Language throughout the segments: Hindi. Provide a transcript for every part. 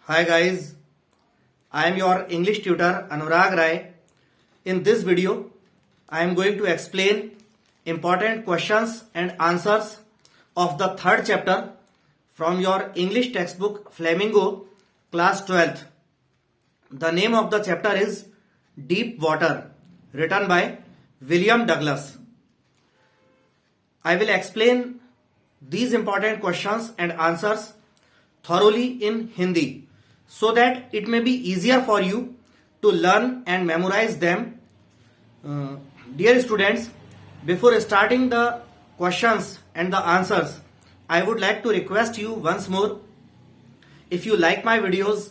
Hi guys, I am your English tutor Anurag Rai. In this video, I am going to explain important questions and answers of the third chapter from your English textbook Flamingo class 12th. The name of the chapter is Deep Water, written by William Douglas. I will explain these important questions and answers thoroughly in Hindi so that it may be easier for you to learn and memorize them. Dear students, before starting the questions and the answers, I would like to request you once more, if you like my videos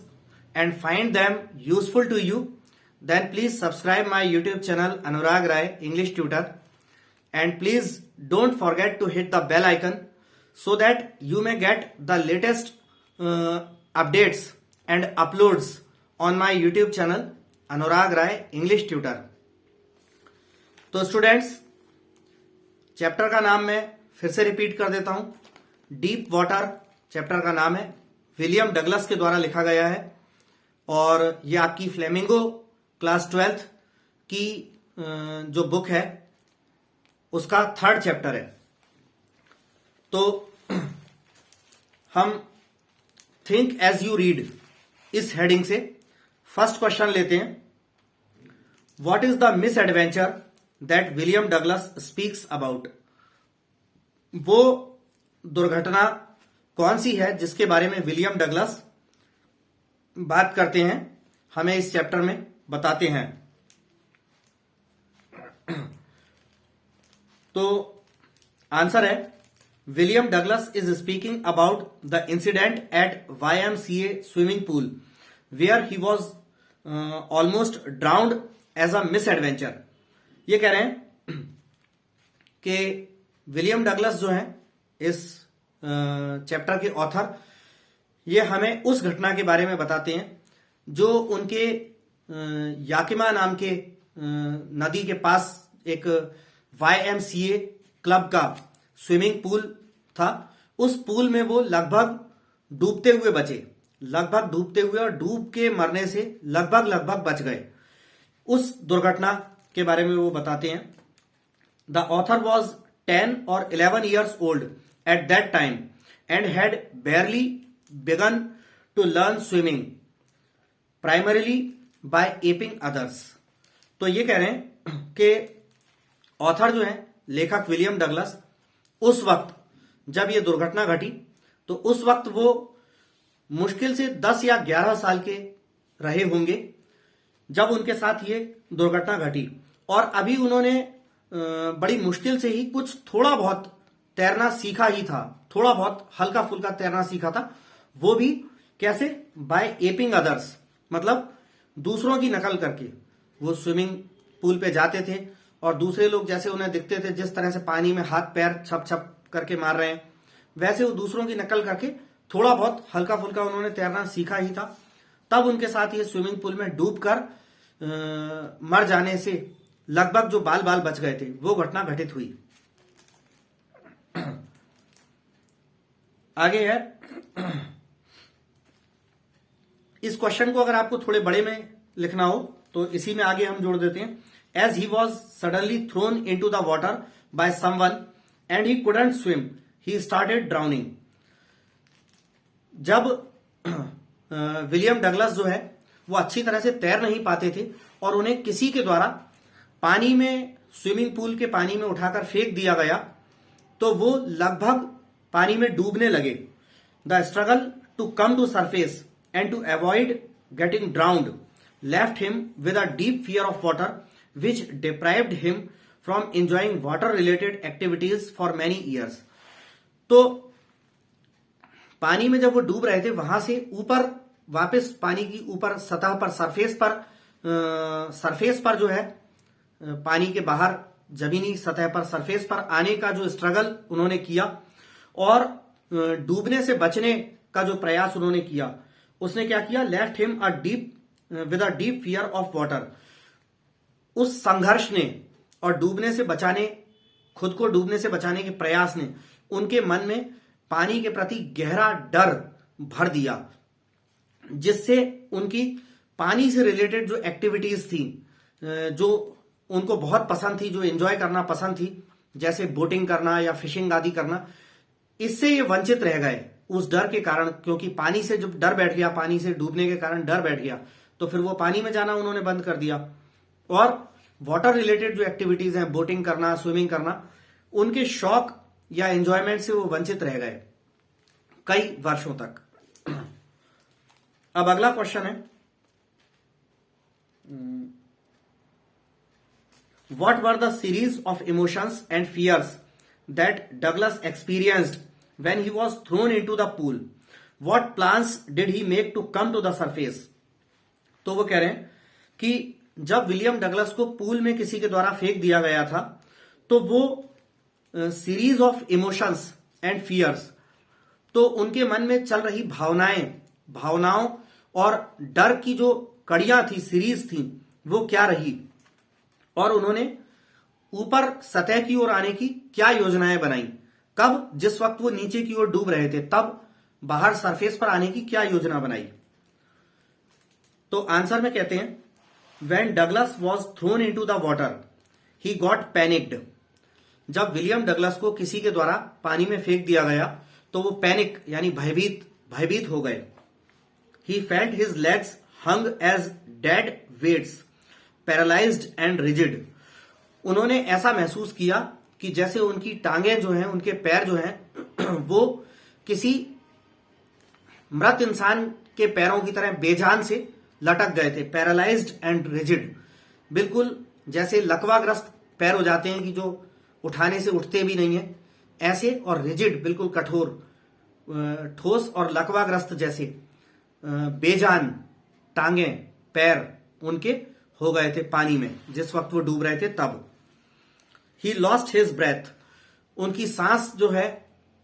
and find them useful to you, then please subscribe my YouTube channel Anurag Rai English Tutor, and please don't forget to hit the bell icon so that you may get the latest updates and uploads on my YouTube channel Anurag Rai English Tutor. तो स्टूडेंट्स, चैप्टर का नाम मैं फिर से रिपीट कर देता हूं. डीप वाटर चैप्टर का नाम है, विलियम डगलस के द्वारा लिखा गया है और ये आपकी फ्लेमिंगो क्लास 12th की जो बुक है उसका थर्ड चैप्टर है. तो हम थिंक एज यू रीड इस हेडिंग से फर्स्ट क्वेश्चन लेते हैं. What is the miss adventure that William Douglas speaks about. वो दुर्घटना कौन सी है जिसके बारे में विलियम डगलस बात करते हैं, हमें इस चैप्टर में बताते हैं. तो आंसर है, William Douglas is speaking about the incident at YMCA swimming pool where he was almost drowned as a misadventure. ये कह रहे हैं कि विलियम डगलस जो हैं इस चैप्टर के ऑथर, ये हमें उस घटना के बारे में बताते हैं जो उनके याकिमा नाम के नदी के पास एक YMCA क्लब का स्विमिंग पूल था. उस पूल में वो लगभग डूबते हुए बचे, लगभग डूबते हुए और डूब के मरने से लगभग बच गए. उस दुर्घटना के बारे में वो बताते हैं. The author was 10 or 11 years old at that time and had barely begun to learn swimming, primarily by aping others. तो ये कह रहे हैं कि ऑथर जो है, लेखक विलियम डगलस, उस वक्त जब ये दुर्घटना घटी तो उस वक्त वो मुश्किल से 10 या 11 साल के रहे होंगे जब उनके साथ ये दुर्घटना घटी, और अभी उन्होंने बड़ी मुश्किल से ही कुछ थोड़ा बहुत तैरना सीखा ही था, थोड़ा बहुत हल्का फुल्का तैरना सीखा था. वो भी कैसे? बाय एपिंग अदर्स, मतलब दूसरों की नकल करके. वो स्विमिंग पूल पे जाते थे और दूसरे लोग जैसे उन्हें दिखते थे, जिस तरह से पानी में हाथ पैर छप छप करके मार रहे हैं, वैसे वो दूसरों की नकल करके थोड़ा बहुत हल्का फुल्का उन्होंने तैरना सीखा ही था. तब उनके साथ ये स्विमिंग पूल में डूबकर मर जाने से लगभग जो बाल बाल बच गए थे, वो घटना घटित हुई. आगे है, इस क्वेश्चन को अगर आपको थोड़े बड़े में लिखना हो तो इसी में आगे हम जोड़ देते हैं. As he was suddenly thrown into the water by someone and he couldn't swim, he started drowning. जब विलियम डगलस जो है वो अच्छी तरह से तैर नहीं पाते थे और उन्हें किसी के द्वारा पानी में, स्विमिंग पूल के पानी में उठाकर फेंक दिया गया, तो वो लगभग पानी में डूबने लगे. The struggle to come to surface and to avoid getting drowned left him with a deep fear of water which deprived him from enjoying water related activities for many years. तो पानी में जब वो डूब रहे थे, वहां से ऊपर वापस पानी की ऊपर सतह पर, सरफेस पर जो है, पानी के बाहर जमीनी सतह पर सरफेस पर आने का जो स्ट्रगल उन्होंने किया और डूबने से बचने का जो प्रयास उन्होंने किया, उसने क्या किया? Left him a deep with a deep fear of water. उस संघर्ष ने और डूबने से बचाने, खुद को डूबने से बचाने के प्रयास ने उनके मन में पानी के प्रति गहरा डर भर दिया. जिससे उनकी पानी से रिलेटेड जो एक्टिविटीज थी, जो उनको बहुत पसंद थी, जो एंजॉय करना पसंद थी, जैसे बोटिंग करना या फिशिंग आदि करना, इससे ये वंचित रह गए उस डर के कारण। क्योंकि पानी से जब डर बैठ गया, पानी से डूबने के कारण डर बैठ गया, तो फिर वो पानी में जाना उन्होंने बंद कर दिया। और वाटर रिलेटेड जो एक्टिविटीज हैं, बोटिंग करना, स्विमिंग करना, उनके शौक या एंजॉयमेंट से वो वंचित रह गए कई वर्षों तक। अब अगला क्वेश्चन है, what were the series of emotions and fears that Douglas experienced when he was thrown into the pool? What plans did he make to come to the surface? तो वो कह रहे हैं कि जब विलियम डगलस को पूल में किसी के द्वारा फेंक दिया गया था, तो वो series of emotions and fears, तो उनके मन में चल रही भावनाओं और डर की जो कड़ियां थी, सीरीज थी, वो क्या रही, और उन्होंने ऊपर सतह की ओर आने की क्या योजनाएं बनाई। कब? जिस वक्त वो नीचे की ओर डूब रहे थे, तब बाहर सरफेस पर आने की क्या योजना बनाई। तो आंसर में कहते हैं, When Douglas was thrown into the water, he got panicked. जब विलियम डगलस को किसी के द्वारा पानी में फेंक दिया गया, तो वो पैनिक यानी भयभीत हो गए। He felt his legs hung as dead weights, paralyzed and rigid. उन्होंने ऐसा महसूस किया कि जैसे उनकी टांगें जो हैं, उनके पैर जो हैं, वो किसी मृत इंसान के पैरों की तरह बेजान से लटक गए थे। पैरालाइज्ड एंड रिजिड, बिल्कुल जैसे लकवाग्रस्त पैर हो जाते हैं कि जो उठाने से उठते भी नहीं है, ऐसे, और रिजिड बिल्कुल कठोर, ठोस और लकवाग्रस्त जैसे बेजान टांगें, पैर उनके हो गए थे पानी में जिस वक्त वो डूब रहे थे तब। ही लॉस्ट हिज ब्रेथ, उनकी सांस जो है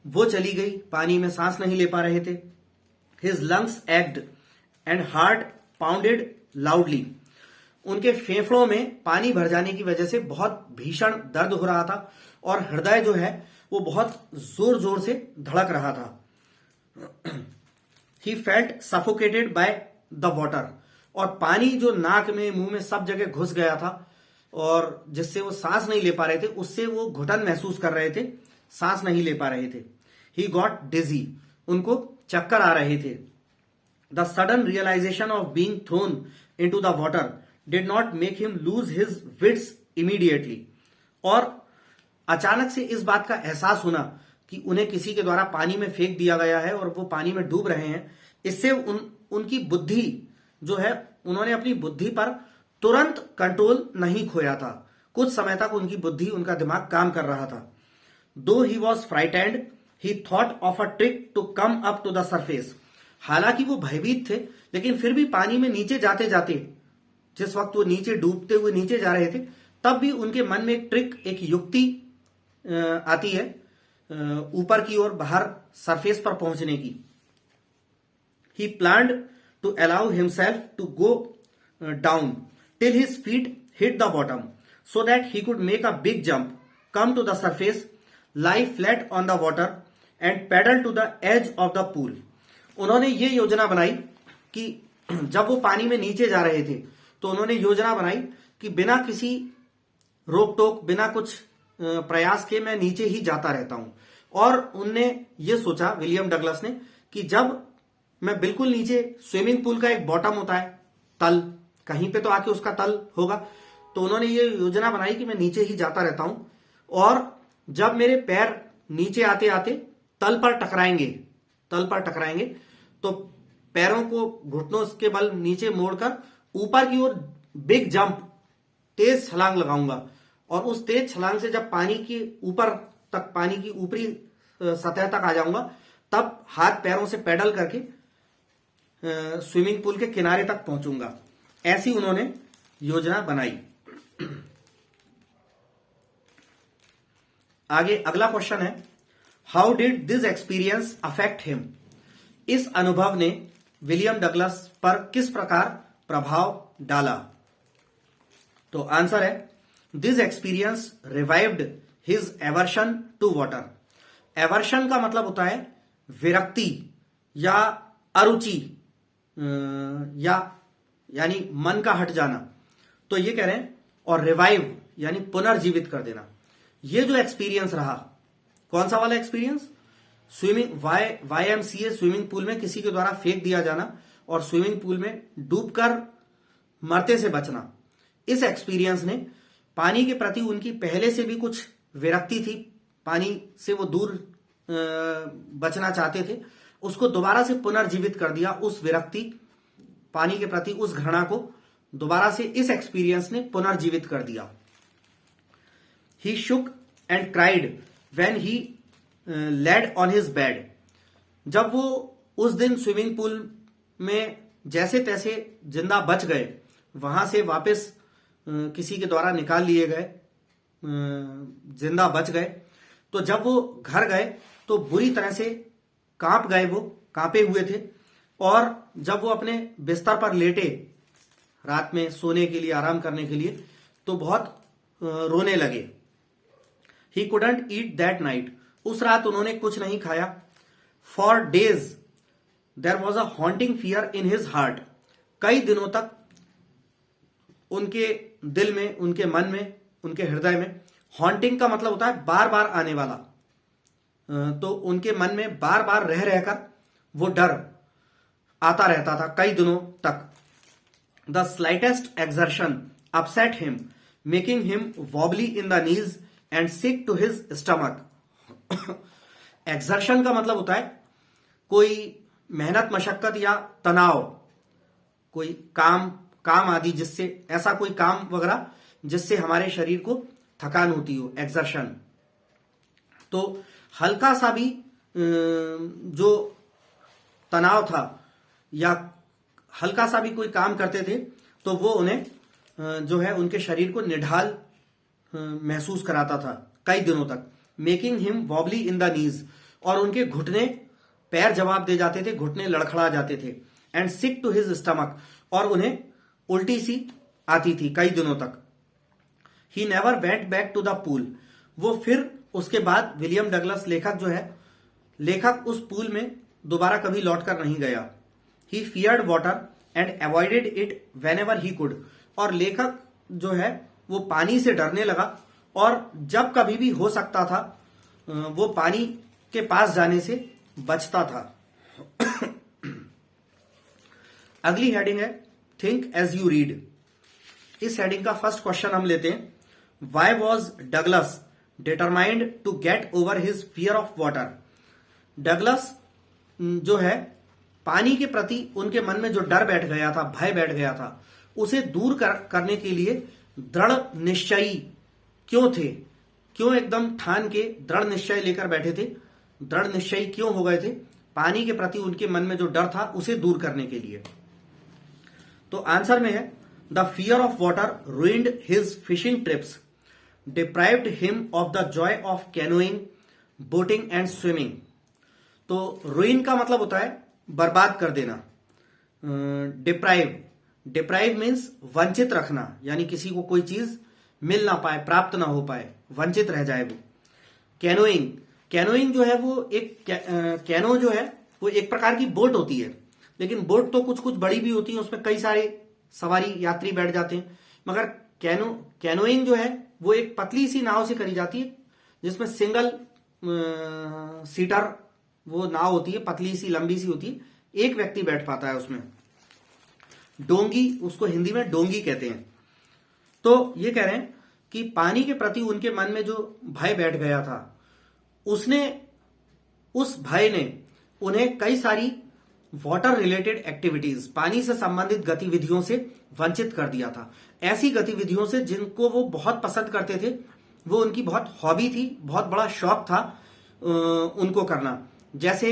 वो चली गई, पानी में सांस नहीं ले पा रहे थे। His lungs ached and heart pounded loudly, उनके फेफड़ों में पानी भर जाने की वजह से बहुत भीषण दर्द हो रहा था और हृदय जो है वो बहुत जोर जोर से धड़क रहा था। He felt suffocated by the water, और पानी जो नाक में, मुंह में, सब जगह घुस गया था और जिससे वो सांस नहीं ले पा रहे थे, उससे वो घुटन महसूस कर रहे थे, सांस नहीं ले पा रहे थे। ही गॉट डिजी, उनको चक्कर आ रहे थे। The sudden realization of being thrown into the water did not make him lose his wits immediately. और अचानक से इस बात का एहसास होना कि उन्हें किसी के द्वारा पानी में फेंक दिया गया है और वो पानी में डूब रहे हैं, इससे उनकी बुद्धि जो है, उन्होंने अपनी बुद्धि पर तुरंत कंट्रोल नहीं खोया था। कुछ समय तक उनकी बुद्धि, उनका दिमाग काम कर रहा था। Though he was frightened, he thought of a trick to come up to the surface. हालांकि वो भयभीत थे, लेकिन फिर भी पानी में नीचे जाते जाते, जिस वक्त वो नीचे डूबते हुए नीचे जा रहे थे, तब भी उनके मन में एक ट्रिक, एक युक्ति आती है ऊपर की ओर, बाहर सरफेस पर पहुंचने की। He planned to allow himself to go down till his feet hit the bottom so that he could make a big jump, come to the surface, lie flat on the water and paddle to the edge of the pool. उन्होंने ये योजना बनाई कि जब वो पानी में नीचे जा रहे थे, तो उन्होंने योजना बनाई कि बिना किसी रोक टोक, बिना कुछ प्रयास के मैं नीचे ही जाता रहता हूं। और उनने ये सोचा, विलियम डगलस ने, कि जब मैं बिल्कुल नीचे, स्विमिंग पूल का एक बॉटम होता है, तल, कहीं पे तो आके उसका तल होगा, तो उन्होंने ये योजना बनाई कि मैं नीचे ही जाता रहता हूं, और जब मेरे पैर नीचे आते आते तल पर टकराएंगे, तो पैरों को घुटनों के बल नीचे मोड़कर ऊपर की ओर बिग जंप, तेज छलांग लगाऊंगा, और उस तेज छलांग से जब पानी के ऊपर तक, पानी की ऊपरी सतह तक आ जाऊंगा, तब हाथ पैरों से पैडल करके स्विमिंग पूल के किनारे तक पहुंचूंगा। ऐसी उन्होंने योजना बनाई। आगे अगला क्वेश्चन है, how did this experience affect him? इस अनुभव ने विलियम डगलस पर किस प्रकार प्रभाव डाला? तो आंसर है, this experience revived his aversion to water. Aversion का मतलब होता है विरक्ति या अरुचि यानी मन का हट जाना, तो ये कह रहे हैं, और रिवाइव यानी पुनर्जीवित कर देना। ये जो एक्सपीरियंस रहा, कौन सा वाला experience? Swimming YMCA swimming pool में किसी के द्वारा फेंक दिया जाना और स्विमिंग पूल में डूबकर मरते से बचना। इस एक्सपीरियंस ने पानी के प्रति उनकी पहले से भी कुछ विरक्ति थी, पानी से वो दूर बचना चाहते थे, उसको दोबारा से पुनर्जीवित कर दिया। उस विरक्ति, पानी के प्रति उस घृणा को दोबारा से इस एक्सपीरियंस ने पुनर्जीवित कर दिया। He shook and cried when he laid on his bed. जब वो उस दिन स्विमिंग पूल में जैसे तैसे जिंदा बच गए, वहां से वापस किसी के द्वारा निकाल लिए गए, जिंदा बच गए, तो जब वो घर गए तो बुरी तरह से कांप गए, वो कांपे हुए थे। और जब वो अपने बिस्तर पर लेटे रात में सोने के लिए, आराम करने के लिए, तो बहुत रोने लगे। He couldn't eat that night. उस रात उन्होंने कुछ नहीं खाया। For days there was a haunting fear in his heart. कई दिनों तक उनके दिल में, उनके मन में, उनके हृदय में, हॉन्टिंग का मतलब होता है बार बार आने वाला, तो उनके मन में बार बार रह रहकर वो डर आता रहता था कई दिनों तक। The slightest exertion upset him, making him wobbly in the knees and sick to his stomach. Exertion का मतलब होता है कोई मेहनत, मशक्कत या तनाव, कोई काम आदि, जिससे, ऐसा कोई काम वगैरह जिससे हमारे शरीर को थकान होती हो, एक्सर्शन। तो हल्का सा भी जो तनाव था या हल्का सा भी कोई काम करते थे तो वो उन्हें जो है उनके शरीर को निढाल महसूस कराता था कई दिनों तक। Making him wobbly in the नीज, और उनके घुटने, पैर जवाब दे जाते थे, घुटने लड़खड़ा जाते थे। And sick to his stomach, और उन्हें उल्टी सी आती थी कई दिनों तक। He never went back to the pool. वो फिर उसके बाद विलियम डगलस लेखक जो है, लेखक उस पूल में दोबारा कभी लौटकर नहीं गया। He feared water and avoided it whenever he could. और लेखक जो है वो पानी से डरने लगा, और जब कभी भी हो सकता था वो पानी के पास जाने से बचता था। अगली हेडिंग है थिंक एज यू रीड। इस हेडिंग का फर्स्ट क्वेश्चन हम लेते हैं। Why was Douglas determined to get over his fear of water. Douglas जो है पानी के प्रति उनके मन में जो डर बैठ गया था, भय बैठ गया था, उसे दूर करने के लिए दृढ़ निश्चयी क्यों थे? क्यों एकदम ठान के दृढ़ निश्चय लेकर बैठे थे? दृढ़ निश्चयी क्यों हो गए थे? पानी के प्रति उनके मन में जो डर था उसे दूर करने के लिए। तो आंसर में है the fear of water ruined his fishing trips, deprived him of the joy of canoeing, boating and swimming। तो ruin का मतलब होता है बर्बाद कर देना। डिप्राइव मीन्स वंचित रखना, यानी किसी को कोई चीज मिल ना पाए, प्राप्त ना हो पाए, वंचित रह जाए वो। कैनोइंग जो है वो एक कैनो जो है वो एक प्रकार की बोट होती है, लेकिन बोट तो कुछ कुछ बड़ी भी होती है, उसमें कई सारे सवारी यात्री बैठ जाते हैं। मगर कैनोइंग जो है वो एक पतली सी नाव से करी जाती है, जिसमें सिंगल सीटर वो नाव होती है, पतली सी लंबी सी होती है, एक व्यक्ति बैठ पाता है उसमें। डोंगी, उसको हिंदी में डोंगी कहते हैं। तो ये कह रहे हैं कि पानी के प्रति उनके मन में जो भय बैठ गया था, उस भय ने उन्हें कई सारी वाटर रिलेटेड एक्टिविटीज, पानी से संबंधित गतिविधियों से वंचित कर दिया था। ऐसी गतिविधियों से जिनको वो बहुत पसंद करते थे, वो उनकी बहुत हॉबी थी, बहुत बड़ा शौक था उनको करना। जैसे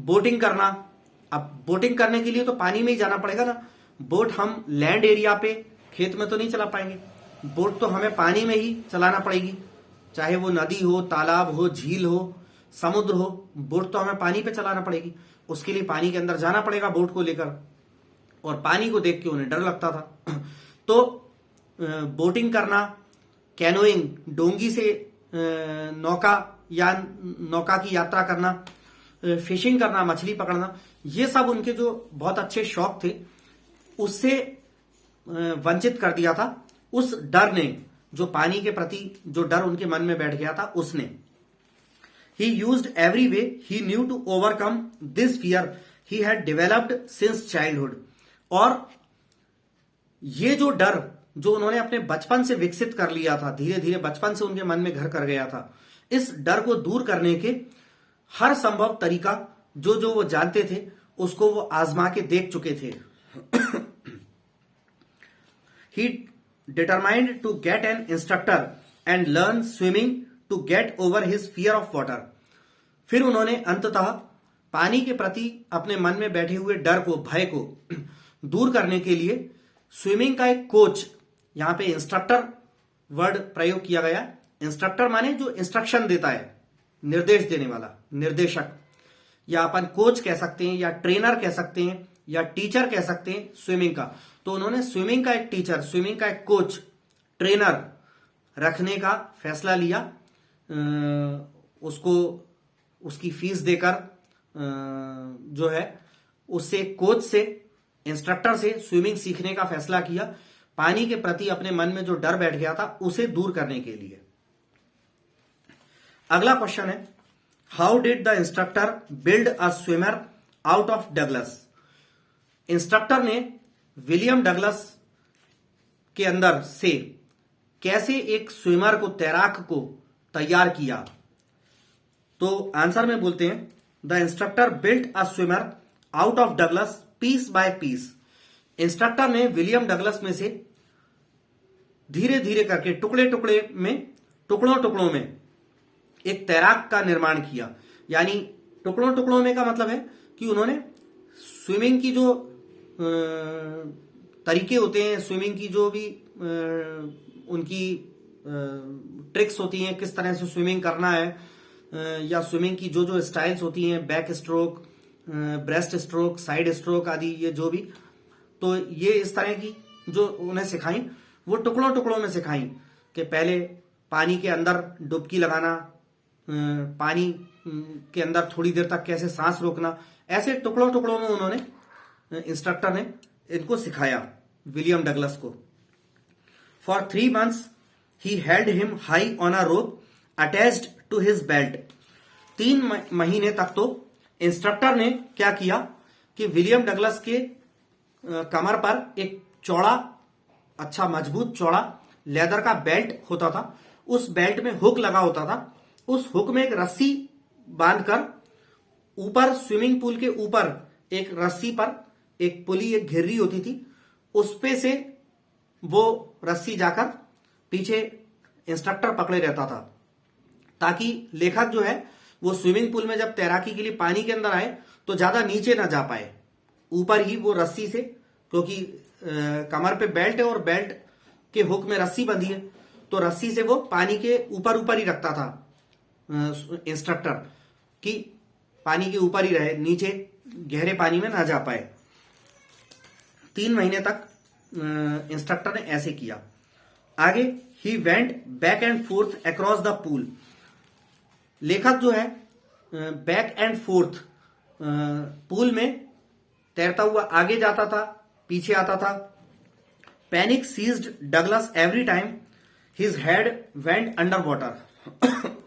बोटिंग करना। अब बोटिंग करने के लिए तो पानी में ही जाना पड़ेगा ना। बोट हम लैंड एरिया पे, खेत में तो नहीं चला पाएंगे। बोट तो हमें पानी में ही चलाना पड़ेगी, चाहे वो नदी हो, तालाब हो, झील हो, समुद्र हो, बोट तो हमें पानी पे चलाना पड़ेगी। उसके लिए पानी के अंदर जाना पड़ेगा बोट को लेकर, और पानी को देख के उन्हें डर लगता था। तो बोटिंग करना, कैनोइंग, डोंगी से नौका की यात्रा करना, फिशिंग करना, मछली पकड़ना, ये सब उनके जो बहुत अच्छे शौक थे उससे वंचित कर दिया था उस डर ने, जो पानी के प्रति जो डर उनके मन में बैठ गया था उसने। He used every way he knew to overcome this fear he had developed since childhood. और ये जो डर जो उन्होंने अपने बचपन से विकसित कर लिया था, धीरे धीरे बचपन से उनके मन में घर कर गया था, इस डर को दूर करने के हर संभव तरीका जो जो वो जानते थे उसको वो आजमा के देख चुके थे। He determined to get an instructor and learn swimming to get over his fear of water. फिर उन्होंने अंततः पानी के प्रति अपने मन में बैठे हुए डर को, भय को दूर करने के लिए स्विमिंग का एक कोच, यहां पे इंस्ट्रक्टर वर्ड प्रयोग किया गया। इंस्ट्रक्टर माने जो इंस्ट्रक्शन देता है, निर्देश देने वाला, निर्देशक, या अपन कोच कह सकते हैं, या ट्रेनर कह सकते हैं, या टीचर कह सकते हैं स्विमिंग का। तो उन्होंने स्विमिंग का एक टीचर, स्विमिंग का एक कोच, ट्रेनर रखने का फैसला लिया। उसको उसकी फीस देकर जो है उससे, कोच से, इंस्ट्रक्टर से स्विमिंग सीखने का फैसला किया, पानी के प्रति अपने मन में जो डर बैठ गया था उसे दूर करने के लिए। अगला क्वेश्चन है, how did the instructor build a swimmer out of Douglas. Instructor ने विलियम डगलस के अंदर से कैसे एक स्विमर को, तैराक को तैयार किया। तो आंसर में बोलते हैं, the instructor built a swimmer out of Douglas piece by piece. Instructor ने विलियम डगलस में से धीरे धीरे करके, टुकड़े टुकड़े में, टुकड़ों टुकड़ों में एक तैराक का निर्माण किया। यानी टुकड़ों टुकड़ों में का मतलब है कि उन्होंने स्विमिंग की जो तरीके होते हैं, स्विमिंग की जो भी उनकी ट्रिक्स होती हैं, किस तरह से स्विमिंग करना है, या स्विमिंग की जो जो स्टाइल्स होती हैं, back stroke, breast stroke, side stroke आदि, ये जो भी, तो ये इस तरह की जो उन्हें सिखाई, वो टुकड़ों टुकड़ों में सिखाई कि पहले पानी के अंदर डुबकी लगाना, पानी के अंदर थोड़ी देर तक कैसे सांस रोकना, ऐसे टुकड़ों टुकड़ों में उन्होंने, इंस्ट्रक्टर ने इनको सिखाया विलियम डगलस को। For 3 months he held him high on a rope attached to his belt. 3 महीने तक तो इंस्ट्रक्टर ने क्या किया कि विलियम डगलस के कमर पर एक चौड़ा, अच्छा मजबूत चौड़ा लेदर का बेल्ट होता था। उस बेल्ट में हुक लगा होता था। उस हुक में एक रस्सी बांधकर ऊपर, स्विमिंग पूल के ऊपर एक रस्सी पर एक पुली, एक घिर्री होती थी, उस पे से वो रस्सी जाकर पीछे इंस्ट्रक्टर पकड़े रहता था, ताकि लेखक जो है वो स्विमिंग पूल में जब तैराकी के लिए पानी के अंदर आए तो ज्यादा नीचे ना जा पाए, ऊपर ही वो रस्सी से, क्योंकि कमर पे बेल्ट है और बेल्ट के हुक में रस्सी बंधी है, तो रस्सी से वो पानी के ऊपर ऊपर ही रखता था इंस्ट्रक्टर, कि पानी के ऊपर ही रहे, नीचे गहरे पानी में ना जा पाए। 3 महीने तक इंस्ट्रक्टर ने ऐसे किया। आगे, he went back and fourth across the pool. लेखक जो है बैक एंड फोर्थ, पूल में तैरता हुआ आगे जाता था, पीछे आता था। Panic seized Douglas every time his head went under water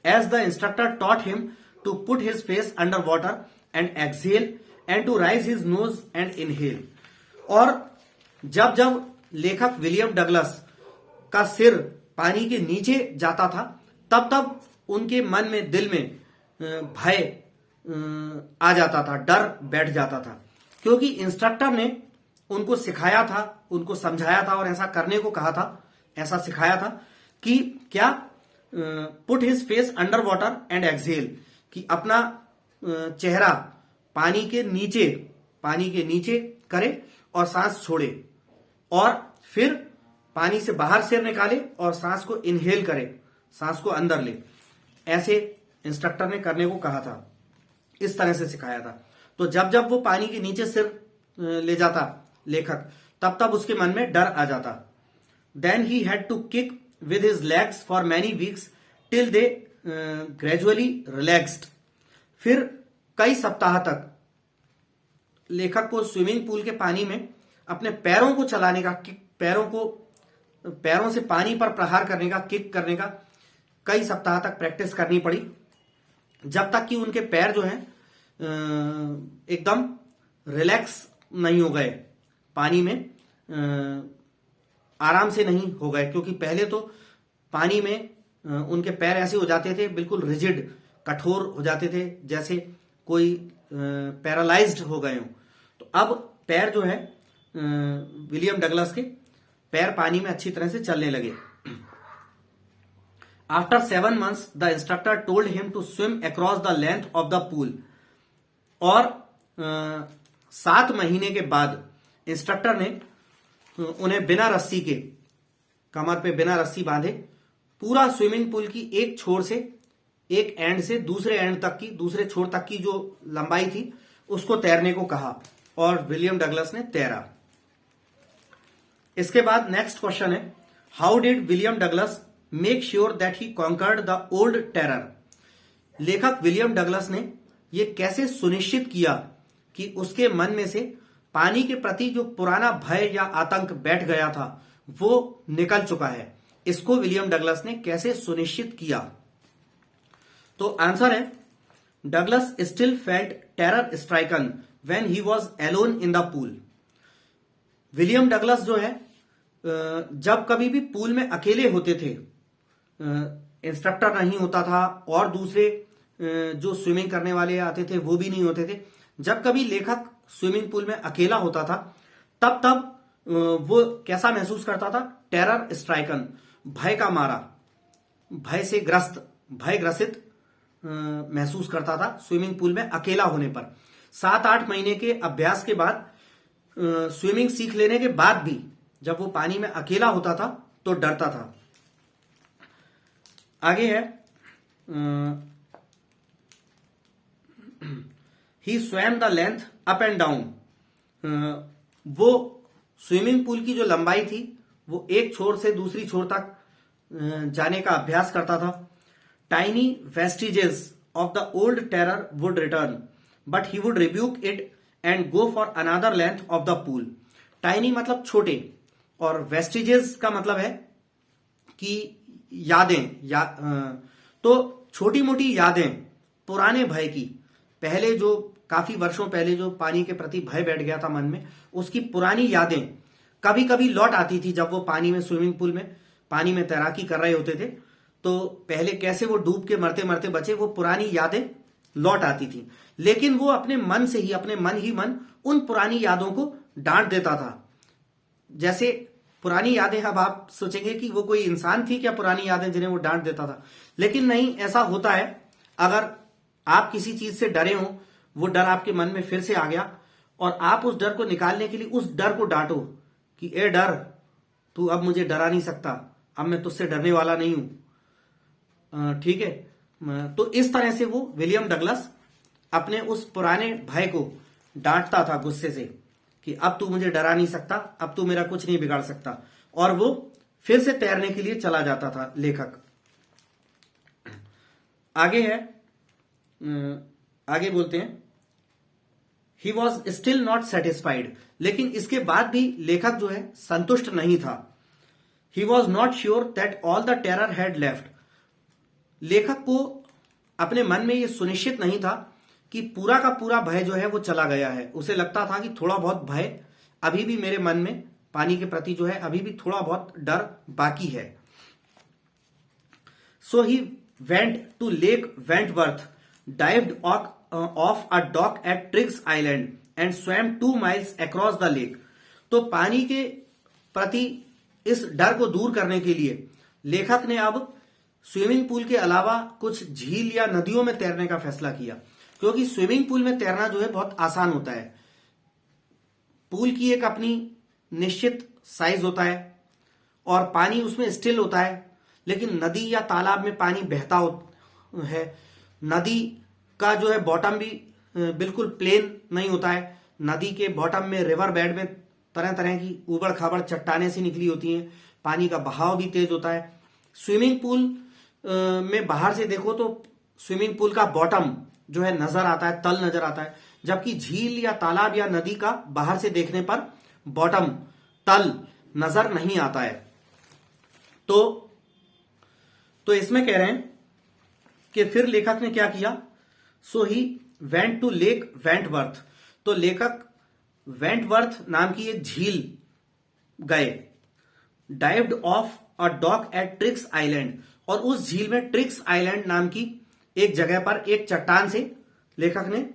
as the instructor taught him to put his face under water and exhale and to raise his nose and inhale. और जब जब लेखक विलियम डगलस का सिर पानी के नीचे जाता था, तब तब उनके मन में, दिल में भय आ जाता था, डर बैठ जाता था, क्योंकि इंस्ट्रक्टर ने उनको सिखाया था, उनको समझाया था और ऐसा करने को कहा था, ऐसा सिखाया था कि क्या, put his face under water and exhale, कि अपना चेहरा पानी के नीचे करे और सांस छोड़े, और फिर पानी से बाहर सिर निकाले और सांस को इनहेल करे, सांस को अंदर ले। ऐसे इंस्ट्रक्टर ने करने को कहा था, इस तरह से सिखाया था। तो जब जब वो पानी के नीचे सिर ले जाता लेखक, तब तब उसके मन में डर आ जाता। Then he had to kick with his legs for many weeks till they gradually relaxed. फिर कई सप्ताह तक लेखक को स्विमिंग पूल के पानी में अपने पैरों को चलाने का, पैरों से पानी पर प्रहार करने का, किक करने का कई सप्ताह तक प्रैक्टिस करनी पड़ी, जब तक कि उनके पैर जो हैं एकदम रिलैक्स नहीं हो गए, पानी में आराम से नहीं हो गए। क्योंकि पहले तो पानी में उनके पैर ऐसे हो जाते थे, बिल्कुल रिजिड, कठोर हो जाते थे, जैसे कोई पैरालाइज्ड हो गए हों। तो अब पैर जो है विलियम डगलस के पैर पानी में अच्छी तरह से चलने लगे। After 7 months the instructor told him to swim across the length of the pool. और 7 महीने के बाद इंस्ट्रक्टर ने उन्हें बिना रस्सी के, कमर पे बिना रस्सी बांधे, पूरा स्विमिंग पूल की एक छोर से, एक एंड से दूसरे एंड तक की, दूसरे छोर तक की जो लंबाई थी उसको तैरने को कहा, और विलियम डगलस ने तैरा। इसके बाद नेक्स्ट क्वेश्चन है, how did William Douglas make sure that he conquered the old terror. लेखक विलियम डगलस ने यह कैसे सुनिश्चित किया कि उसके मन में से पानी के प्रति जो पुराना भय या आतंक बैठ गया था वो निकल चुका है। इसको विलियम डगलस ने कैसे सुनिश्चित किया? तो आंसर है, Douglas still felt terror stricken when he was alone in the pool. William Douglas जो है जब कभी भी पूल में अकेले होते थे, इंस्ट्रक्टर नहीं होता था और दूसरे जो स्विमिंग करने वाले आते थे वो भी नहीं होते थे, जब कभी लेखक स्विमिंग पूल में अकेला होता था तब वो कैसा महसूस करता था? टेरर स्ट्राइकन, भय का मारा, भय से ग्रस्त, भय ग्रसित महसूस करता था स्विमिंग पूल में अकेला होने पर। 7-8 महीने के अभ्यास के बाद, स्विमिंग सीख लेने के बाद भी जब वो पानी में अकेला होता था तो डरता था। आगे है, he swam the length up and down. वो स्विमिंग पूल की जो लंबाई थी वो एक छोर से दूसरी छोर तक जाने का अभ्यास करता था। Tiny vestiges of the old terror would return but he would rebuke it and go for another length of the pool. Tiny मतलब छोटे, और वेस्टिजेस का मतलब है कि यादें, तो छोटी मोटी यादें पुराने भय की, पहले जो काफी वर्षों पहले जो पानी के प्रति भय बैठ गया था मन में, उसकी पुरानी यादें कभी कभी लौट आती थी। जब वो पानी में, स्विमिंग पूल में पानी में तैराकी कर रहे होते थे तो पहले कैसे वो डूब के मरते मरते बचे, वो पुरानी यादें लौट आती थी। लेकिन वो अपने मन से ही, अपने मन ही मन उन पुरानी यादों को डांट देता था। जैसे पुरानी यादें, अब आप सोचेंगे कि वो कोई इंसान थी क्या पुरानी यादें जिन्हें वो डांट देता था, लेकिन नहीं, ऐसा होता है। अगर आप किसी चीज से डरे हो, वो डर आपके मन में फिर से आ गया और आप उस डर को निकालने के लिए उस डर को डांटो कि ए डर, तू अब मुझे डरा नहीं सकता, अब मैं तुझसे डरने वाला नहीं हूं, ठीक है। तो इस तरह से वो विलियम डगलस अपने उस पुराने भय को डांटता था गुस्से से कि अब तू मुझे डरा नहीं सकता, अब तू मेरा कुछ नहीं बिगाड़ सकता, और वो फिर से तैरने के लिए चला जाता था लेखक। आगे है, आगे बोलते हैं, he was still not satisfied. लेकिन इसके बाद भी लेखक जो है संतुष्ट नहीं था। He was not sure that all the terror had left. लेखक को अपने मन में यह सुनिश्चित नहीं था कि पूरा का पूरा भय जो है वो चला गया है। उसे लगता था कि थोड़ा बहुत भय अभी भी मेरे मन में पानी के प्रति जो है, अभी भी थोड़ा बहुत डर बाकी है। So he went to Lake Wentworth, dived off a dock at Triggs Island and swam 2 miles across the lake. तो पानी के प्रति इस डर को दूर करने के लिए लेखक ने अब स्विमिंग पूल के अलावा कुछ झील या नदियों में तैरने का फैसला किया, क्योंकि स्विमिंग पूल में तैरना जो है बहुत आसान होता है। पूल की एक अपनी निश्चित साइज होता है और पानी उसमें स्टिल होता है, लेकिन नदी या तालाब में पानी बहता है। नदी का जो है बॉटम भी बिल्कुल प्लेन नहीं होता है। नदी के बॉटम में, रिवर बेड में तरह तरह की उबड़ खाबड़ चट्टानें सी निकली होती हैं। पानी का बहाव भी तेज होता है। स्विमिंग पूल में बाहर से देखो तो स्विमिंग पूल का बॉटम जो है नजर आता है, तल नजर आता है, जबकि झील या तालाब या नदी का बाहर से देखने पर बॉटम, तल नजर नहीं आता है। तो इसमें कह रहे हैं कि फिर लेखक ने क्या किया, so he went to Lake Wentworth. तो लेखक वेंटवर्थ नाम की एक झील गए, dived off a dock at Triggs Island, और उस झील में ट्रिक्स आइलैंड नाम की एक जगह पर एक चट्टान से लेखक ने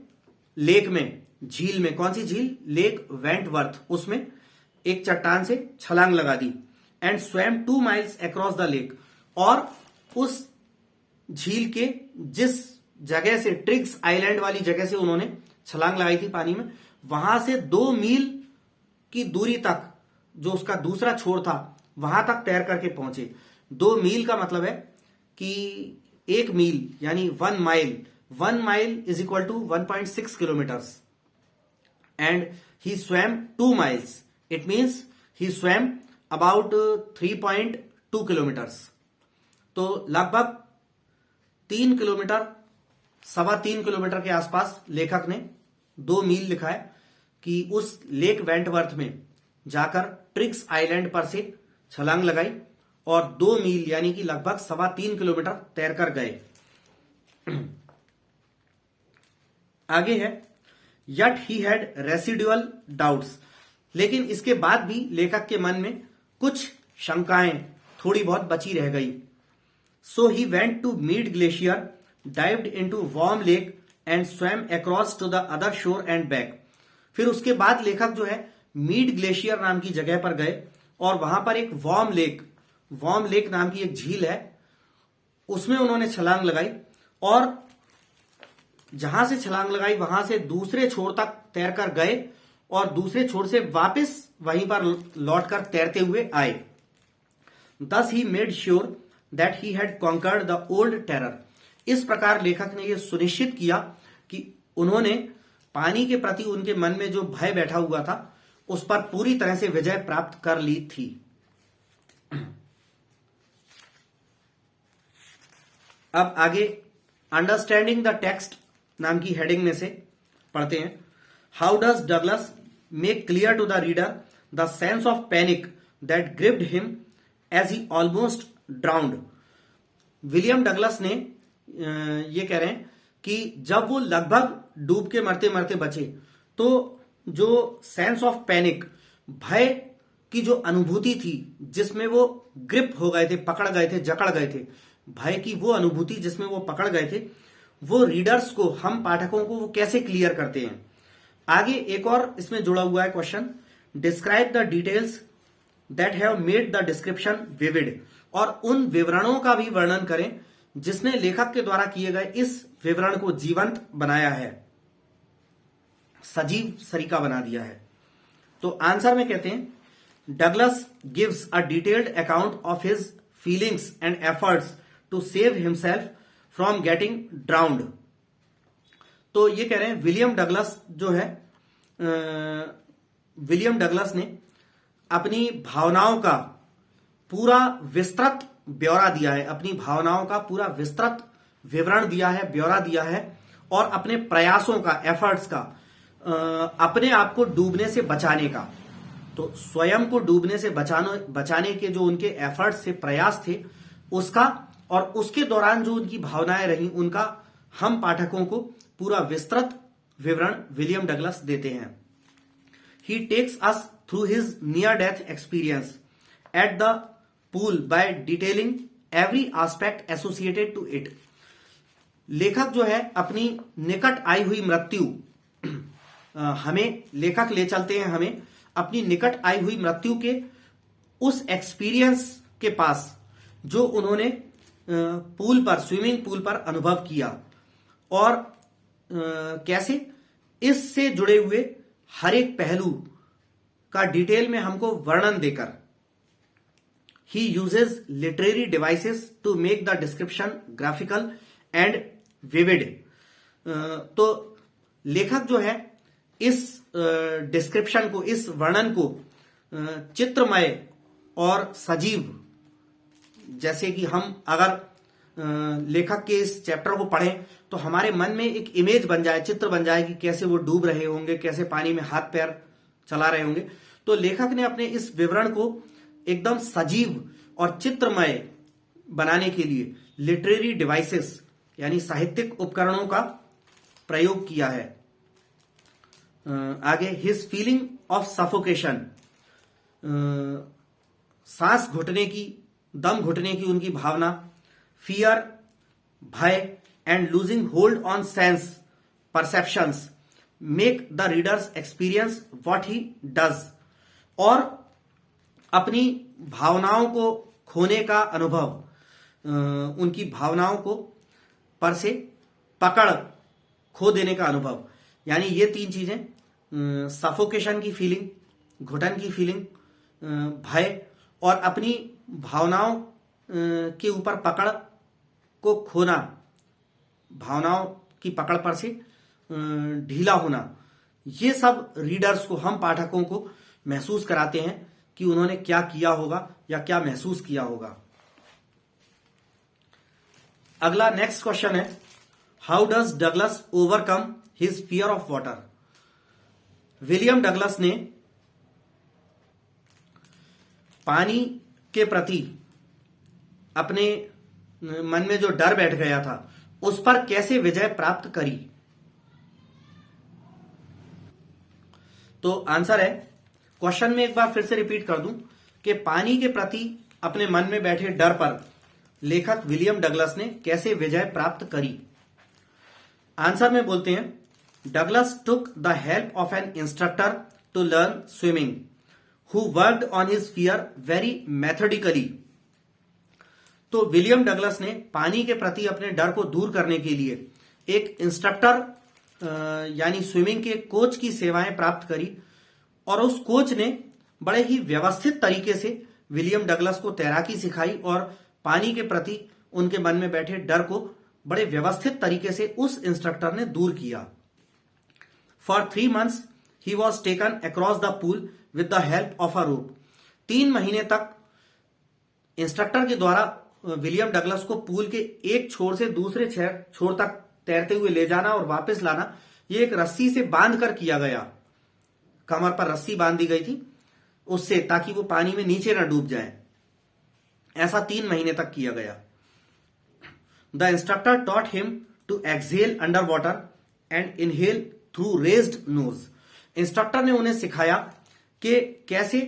लेक में, झील में, कौन सी झील, लेक वेंटवर्थ, उसमें एक चट्टान से छलांग लगा दी। And swam 2 miles across the lake, और उस झील के जिस जगह से, ट्रिक्स आइलैंड वाली जगह से उन्होंने छलांग लगाई थी पानी में, वहां से 2 मील की दूरी तक, जो उसका दूसरा छोर था, वहां तक तैर करके पहुंचे। 2 मील का मतलब है कि 1 मील यानी 1 mile, 1 mile is equal to 1.6 kilometres. And he swam 2 miles, it means he swam about 3.2 kilometres. तो लगभग 3 किलोमीटर, 3.25 किलोमीटर के आसपास लेखक ने 2 मील लिखा है कि उस लेक वेंटवर्थ में जाकर ट्रिक्स आइलैंड पर से छलांग लगाई और 2 मील यानी कि लगभग 3.25 किलोमीटर तैरकर गए। आगे है, yet he had residual doubts, लेकिन इसके बाद भी लेखक के मन में कुछ शंकाएं थोड़ी बहुत बची रह गई। So he went to Meade Glacier, dived into Warm Lake and swam across to the other shore and back. फिर उसके बाद लेखक जो है मीड ग्लेशियर नाम की जगह पर गए और वहां पर एक वार्म लेक नाम की एक झील है, उसमें उन्होंने छलांग लगाई और जहां से छलांग लगाई वहां से दूसरे छोर तक तैरकर गए और दूसरे छोर से वापस वहीं पर लौटकर तैरते हुए आए। Thus he made sure that he had conquered the old terror. इस प्रकार लेखक ने यह सुनिश्चित किया कि उन्होंने पानी के प्रति उनके मन में जो भय बैठा हुआ था उस पर पूरी तरह से विजय प्राप्त कर ली थी। अब आगे अंडरस्टैंडिंग द टेक्स्ट नाम की हेडिंग में से पढ़ते हैं। How does Douglas make clear to the reader the sense of panic that gripped him as he almost drowned. William Douglas ने ये कह रहे हैं कि जब वो लगभग डूब के मरते मरते बचे तो जो सेंस ऑफ पैनिक, भय की जो अनुभूति थी जिसमें वो ग्रिप हो गए थे, पकड़ गए थे, जकड़ गए थे, भय की वो अनुभूति जिसमें वो पकड़ गए थे, वो रीडर्स को, हम पाठकों को वो कैसे क्लियर करते हैं। आगे एक और इसमें जुड़ा हुआ है question, describe the details that have made the description vivid, और उन विवरणों का भी वर्णन करें जिसने लेखक के द्वारा किए गए इस विवरण को जीवंत बनाया है, सजीव सरीका बना दिया है। तो आंसर में कहते हैं, Douglas gives a detailed account of his feelings and efforts to save himself from getting drowned. तो ये कह रहे हैं विलियम डगलस जो है, विलियम डगलस ने अपनी भावनाओं का पूरा विस्तृत ब्यौरा दिया है, अपनी भावनाओं का पूरा विस्तृत विवरण दिया है, ब्यौरा दिया है, और अपने प्रयासों का, एफर्ट्स का, अपने आप को डूबने से बचाने का, तो स्वयं को डूबने से बचाने के जो उनके एफर्ट्स थे, प्रयास थे, उसका, और उसके दौरान जो उनकी भावनाएं रही उनका हम पाठकों को पूरा विस्तृत विवरण विलियम डगलस देते हैं। He takes us through his near death experience at the pool by detailing every aspect associated to it. लेखक जो है अपनी निकट आई हुई मृत्यु, हमें लेखक ले चलते हैं हमें अपनी निकट आई हुई मृत्यु के उस एक्सपीरियंस के पास जो उन्होंने पूल पर, स्विमिंग पूल पर अनुभव किया, और कैसे इससे जुड़े हुए हर एक पहलू का डिटेल में हमको वर्णन देकर। He uses literary devices to make the description graphical and vivid. तो लेखक जो है इस डिस्क्रिप्शन को, इस वर्णन को चित्रमय और सजीव, जैसे कि हम अगर लेखक के इस चैप्टर को पढ़ें तो हमारे मन में एक इमेज बन जाए, चित्र बन जाए कि कैसे वो डूब रहे होंगे, कैसे पानी में हाथ पैर चला रहे होंगे। तो लेखक ने अपने इस विवरण को एकदम सजीव और चित्रमय बनाने के लिए लिटरेरी डिवाइसेस यानी साहित्यिक उपकरणों का प्रयोग किया है। आगे, हिज फीलिंग ऑफ सफोकेशन, सांस घुटने की, दम घुटने की उनकी भावना, फियर भय and losing hold on sense perceptions make the readers experience what he does, और अपनी भावनाओं को खोने का अनुभव, उनकी भावनाओं को पर से पकड़ खो देने का अनुभव, यानी ये तीन चीजें, सफोकेशन की फीलिंग, घुटन की फीलिंग, भय और अपनी भावनाओं के ऊपर पकड़ को खोना, भावनाओं की पकड़ पर से ढीला होना, ये सब रीडर्स को, हम पाठकों को महसूस कराते हैं कि उन्होंने क्या किया होगा या क्या महसूस किया होगा। अगला नेक्स्ट क्वेश्चन है, how does Douglas overcome his fear of water. William Douglas ने पानी के प्रति अपने मन में जो डर बैठ गया था उस पर कैसे विजय प्राप्त करी। तो आंसर है, क्वेश्चन में एक बार फिर से रिपीट कर दूं कि पानी के प्रति अपने मन में बैठे डर पर लेखक विलियम डगलस ने कैसे विजय प्राप्त करी। आंसर में बोलते हैं, Douglas took the help of an instructor to learn swimming who worked on his fear very methodically. तो विलियम डगलस ने पानी के प्रति अपने डर को दूर करने के लिए एक इंस्ट्रक्टर यानी स्विमिंग के कोच की सेवाएं प्राप्त करी, और उस कोच ने बड़े ही व्यवस्थित तरीके से विलियम डगलस को तैराकी सिखाई और पानी के प्रति उनके मन में बैठे डर को बड़े व्यवस्थित तरीके से उस इंस्ट्रक्टर ने दूर किया। For 3 months he was taken across the pool with the help of a rope. 3 महीने तक इंस्ट्रक्टर के द्वारा विलियम डगलस को पूल के एक छोर से दूसरे छोर तक तैरते हुए ले जाना और वापस लाना, ये एक रस्सी से बांध कर किया गया। कमर पर रस्सी बांध दी गई थी उससे, ताकि वो पानी में नीचे न डूब जाए। ऐसा 3 महीने तक किया गया। The instructor taught him to exhale under water and inhale through raised nose. Instructor ने उन्हें सिखाया कि कैसे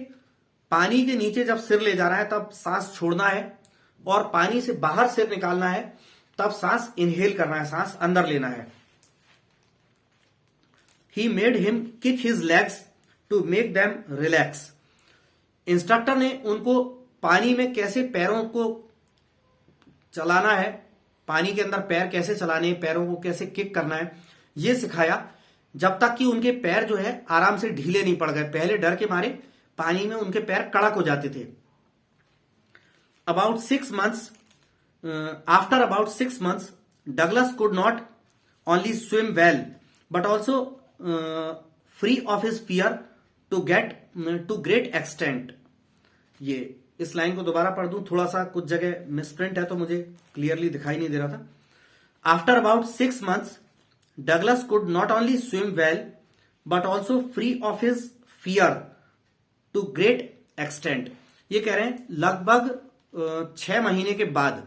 पानी के नीचे जब सिर ले जाना है तब सांस छोड़ना है, और पानी से बाहर सिर निकालना है तब सांस इनहेल करना है, सांस अंदर लेना है। He made him kick his legs to make them relax. Instructor ने उनको पानी में कैसे पैरों को चलाना है, पानी के अंदर पैर कैसे चलाने, पैरों को कैसे किक करना है, यह सिखाया, जब तक कि उनके पैर जो है आराम से ढीले नहीं पड़ गए। पहले डर के मारे पानी में उनके पैर कड़क हो जाते थे। After about 6 months, Douglas could not only swim well, but also free of his fear to great extent. ये इस लाइन को दोबारा पढ़ दूं, थोड़ा सा कुछ जगह मिसप्रिंट है तो मुझे क्लियरली दिखाई नहीं दे रहा था। After about 6 months, Douglas could not only swim well, but also free of his fear to great extent. ये कह रहे हैं लगभग 6 महीने के बाद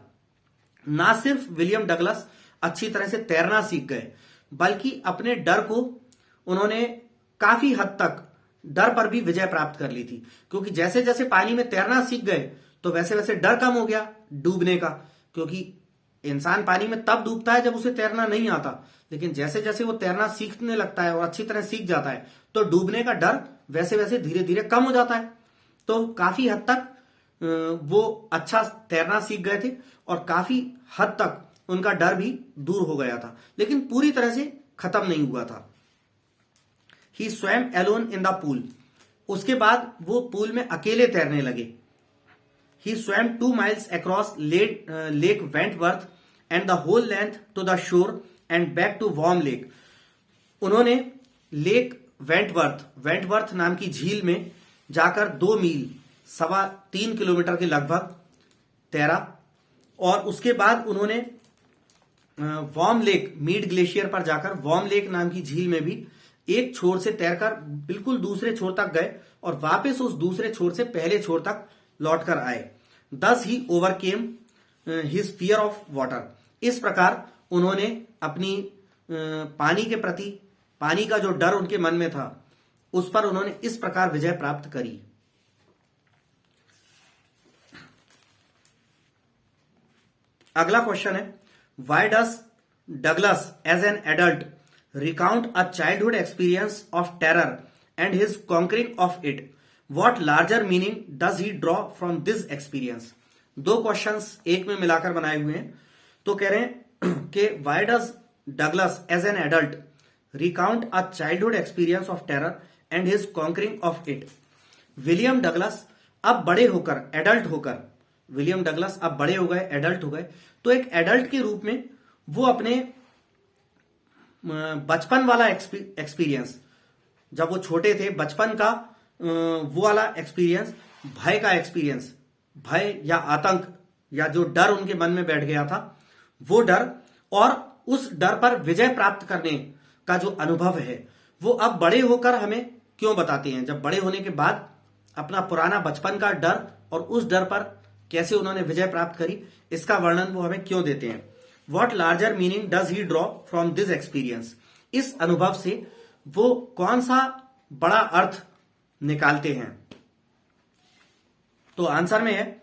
ना सिर्फ विलियम डगलस अच्छी तरह से तैरना सीख गए, बल्कि अपने डर को उन्होंने काफी हद तक डर पर भी विजय प्राप्त कर ली थी। क्योंकि जैसे जैसे पानी में तैरना सीख गए तो वैसे वैसे डर कम हो गया डूबने का, क्योंकि इंसान पानी में तब डूबता है जब उसे तैरना नहीं आता, लेकिन जैसे जैसे वो तैरना सीखने लगता है और अच्छी तरह सीख जाता है तो डूबने का डर वैसे वैसे धीरे धीरे कम हो जाता है। तो काफी हद तक वो अच्छा तैरना सीख गए थे और काफी हद तक उनका डर भी दूर हो गया था, लेकिन पूरी तरह से खत्म नहीं हुआ था। He swam alone in the pool. उसके बाद वो पूल में अकेले तैरने लगे। He swam 2 miles across Lake Wentworth and the whole length to the shore and back to Warm Lake. उन्होंने लेक वेंटवर्थ नाम की झील में जाकर 2 मील 3.25 किलोमीटर के लगभग तैरा, और उसके बाद उन्होंने वॉर्म लेक, मीड ग्लेशियर पर जाकर वॉर्म लेक नाम की झील में भी एक छोर से तैरकर बिल्कुल दूसरे छोर तक गए और वापस उस दूसरे छोर से पहले छोर तक लौटकर आए। Thus he overcame his fear of water. इस प्रकार उन्होंने अपनी पानी के प्रति, पानी का जो डर उनके मन में था, उस पर उन्होंने इस प्रकार विजय प्राप्त करी। अगला क्वेश्चन है, why does Douglas as an adult recount a childhood experience of terror and his conquering of it? What larger meaning does he draw from this experience? दो क्वेश्चंस एक में मिलाकर बनाए हुए हैं। तो कह रहे हैं कि why does Douglas as an adult recount a childhood experience of terror and his conquering of it? William Douglas अब बड़े होकर, एडल्ट होकर, विलियम डगलस अब बड़े हो गए, एडल्ट हो गए, तो एक एडल्ट के रूप में वो अपने बचपन वाला एक्सपीरियंस, जब वो छोटे थे, बचपन का वो वाला एक्सपीरियंस, भय का एक्सपीरियंस, भय या आतंक या जो डर उनके मन में बैठ गया था, वो डर और उस डर पर विजय प्राप्त करने का जो अनुभव है, वो अब बड़े होकर हमें क्यों बताते हैं? जब बड़े होने के बाद अपना पुराना बचपन का डर और उस डर पर कैसे उन्होंने विजय प्राप्त करी, इसका वर्णन वो हमें क्यों देते हैं? What larger meaning does he draw from this experience? इस अनुभव से वो कौन सा बड़ा अर्थ निकालते हैं? तो आंसर में है,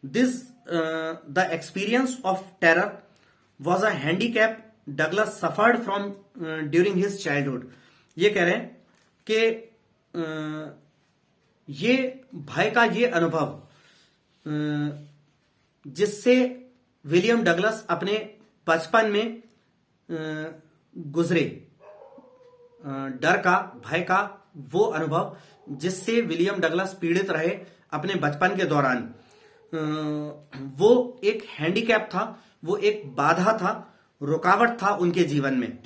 this the experience of terror was a handicap Douglas suffered from during his childhood. ये कह रहे हैं कि ये भय का ये अनुभव जिससे विलियम डगलस अपने बचपन में गुजरे, डर का, भय का वो अनुभव जिससे विलियम डगलस पीड़ित रहे अपने बचपन के दौरान, वो एक हैंडीकैप था, वो एक बाधा था, रुकावट था उनके जीवन में।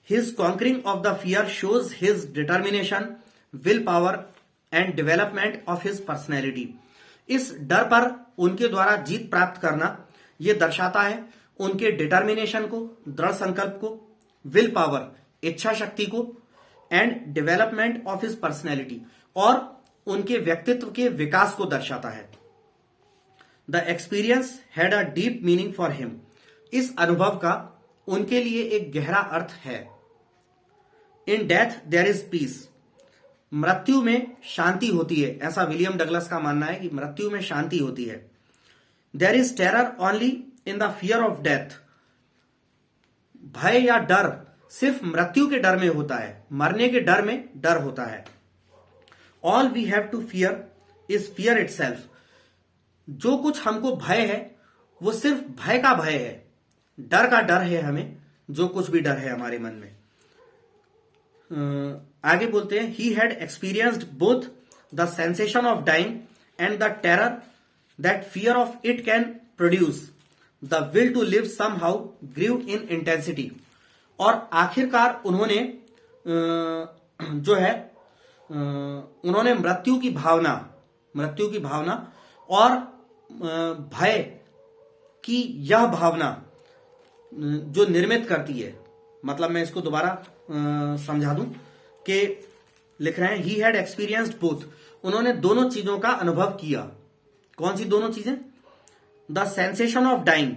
His conquering of the fear shows his determination, will power and development of his personality. इस डर पर उनके द्वारा जीत प्राप्त करना यह दर्शाता है उनके डिटर्मिनेशन को, दृढ़ संकल्प को, विल पावर, इच्छा शक्ति को, and development of his personality, और उनके व्यक्तित्व के विकास को दर्शाता है। The experience had a deep meaning for him. इस अनुभव का उनके लिए एक गहरा अर्थ है। In death there is peace. मृत्यु में शांति होती है, ऐसा विलियम डगलस का मानना है कि मृत्यु में शांति होती है। There is terror only in the fear of death. भय या डर सिर्फ मृत्यु के डर में होता है, मरने के डर में डर होता है। All we have to fear is fear itself. जो कुछ हमको भय है वो सिर्फ भय का भय है, डर का डर है हमें, जो कुछ भी डर है हमारे मन में। आगे बोलते हैं, he had experienced both the sensation of dying and the terror that fear of it can produce. The will to live somehow grew in intensity. और आखिरकार उन्होंने जो है उन्होंने मृत्यु की भावना और भय की यह भावना जो निर्मित करती है, मतलब मैं इसको दोबारा समझा दूं कि लिख रहे हैं, ही हैड एक्सपीरियंस्ड बोथ। उन्होंने दोनों चीजों का अनुभव किया। कौन सी दोनों चीजें? द सेंसेशन ऑफ डाइंग,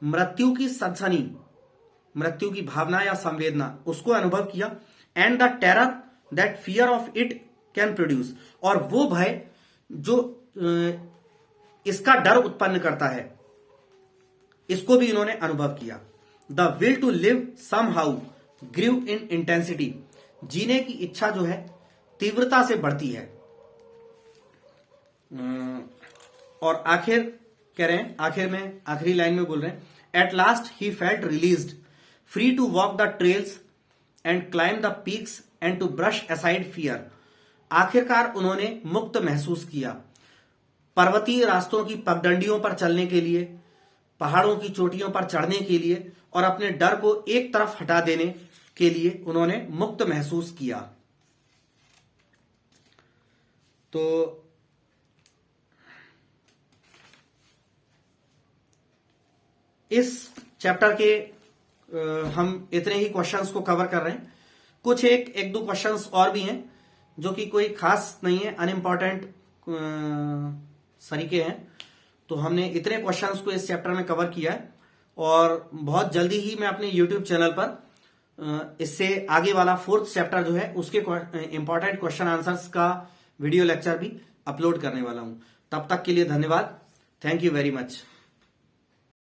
मृत्यु की सनसनी, मृत्यु की भावना या संवेदना, उसको अनुभव किया। And the terror that fear of it can produce, और वो भय जो इसका डर उत्पन्न करता है, इसको भी इन्होंने अनुभव किया। The will to live somehow grew in intensity. जीने की इच्छा जो है तीव्रता से बढ़ती है। और आखिर कह रहे हैं, आखिरी लाइन में बोल रहे हैं, at last he felt released, free to walk the trails and climb the peaks and to brush aside fear. आखिरकार उन्होंने मुक्त महसूस किया, पर्वतीय रास्तों की पगडंडियों पर चलने के लिए, पहाड़ों की चोटियों पर चढ़ने के लिए, और अपने डर को एक तरफ हटा देने के लिए उन्होंने मुक्त महसूस किया। तो इस चैप्टर के हम इतने ही क्वेश्चंस को कवर कर रहे हैं। कुछ एक दो क्वेश्चंस और भी हैं जो कि कोई खास नहीं है, अनइम्पॉर्टेंट सरीके हैं। तो हमने इतने क्वेश्चंस को इस चैप्टर में कवर किया है और बहुत जल्दी ही मैं अपने यूट्यूब चैनल पर इससे आगे वाला 4th चैप्टर जो है उसके इंपॉर्टेंट क्वेश्चन आंसर्स का वीडियो लेक्चर भी अपलोड करने वाला हूं। तब तक के लिए धन्यवाद। Thank you very much.